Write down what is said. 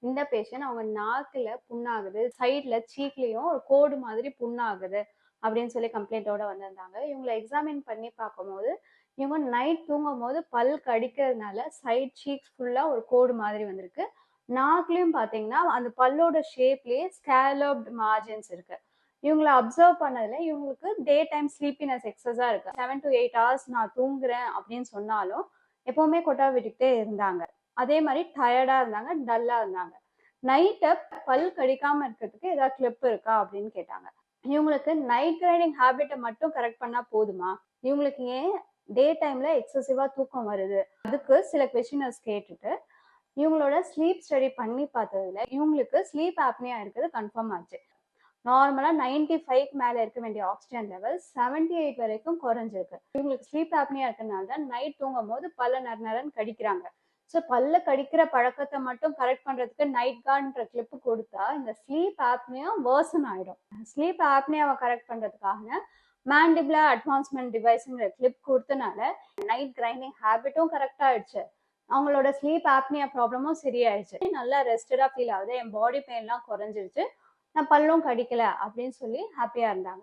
இந்த பேஷண்ட் அவங்க நாக்குல புண்ணாகுது, சைட்ல சீக்லயும் ஒரு கோடு மாதிரி புண்ணாகுது அப்படின்னு சொல்லி கம்ப்ளைண்ட்டோட வந்திருந்தாங்க. இவங்கள எக்ஸாமின் பண்ணி பார்க்கும்போது, இவங்க நைட் தூங்கும்போது பல் கடிக்கிறதுனால சைட் சீக்ஸ் ஃபுல்லா ஒரு கோடு மாதிரி வந்திருக்கு. நாக்குலயும் பார்த்தீங்கன்னா, அந்த பல்லோட ஷேப்லயே ஸ்கேலப்ட் மார்ஜின்ஸ் இருக்கு. இவங்கள அப்சர்வ் பண்ணதுல இவங்களுக்கு டே டைம் ஸ்லீப்பினஸ் எக்ஸஸா இருக்கு. 7 to 8 ஹவர்ஸ் நான் தூங்குறேன் அப்படின்னு சொன்னாலும், எப்பவுமே கொட்டா விட்டுக்கிட்டே இருந்தாங்க. அதே மாதிரி டயர்டா இருந்தாங்க, டல்லா இருந்தாங்க. நைட்ட பல் கடிக்காம இருக்கிறதுக்கு ஏதாவது கிளிப் இருக்கா அப்படின்னு கேட்டாங்க. இவங்களுக்கு நைட் கிரைண்டிங் ஹேபிட்டை மட்டும் கரெக்ட் பண்ணா போதுமா? இவங்களுக்கு ஏன் டே டைம்ல எக்ஸசிவா தூக்கம் வருது? அதுக்கு சில கொஸ்டினர்ஸ் கேட்டுட்டு இவங்களோட ஸ்லீப் ஸ்டடி பண்ணி பார்த்ததுல இவங்களுக்கு ஸ்லீப் ஆப்னியா இருக்கிறது கன்ஃபார்ம் ஆச்சு. நார்மலா 95க்கு மேல இருக்க வேண்டிய ஆக்சிஜன் லெவல் 78 வரைக்கும் குறைஞ்சிருக்கு. இவங்களுக்கு ஸ்லீப் ஆப்னியா இருக்கனால தான் நைட் தூங்கும் போது பல்ல நரநரன்னு கடிக்கிறாங்க. ஸோ பல்ல கடிக்கிற பழக்கத்தை மட்டும் கரெக்ட் பண்றதுக்கு நைட் கார்ட்ன்ற கிளிப் கொடுத்தா இந்த ஸ்லீப் ஆப்னியா வேர்சன் ஆயிடும். ஸ்லீப் ஆப்னியாவை கரெக்ட் பண்றதுக்காக மேண்டிபுலர் அட்வான்ஸ்மெண்ட் டிவைஸ்ங்கிற கிளிப் கொடுத்தனால நைட் கிரைண்டிங் ஹேபிட்டும் கரெக்ட் ஆயிடுச்சு. அவங்களோட ஸ்லீப் ஆப்னியா ப்ராப்ளமும் சரியாயிடுச்சு. நல்லா ரெஸ்டடா ஃபீல் ஆகுது, என் பாடி பெயின்லாம் குறைஞ்சிருச்சு, நான் பல்லும் கடிக்கல அப்படின்னு சொல்லி ஹாப்பியா இருந்தாங்க.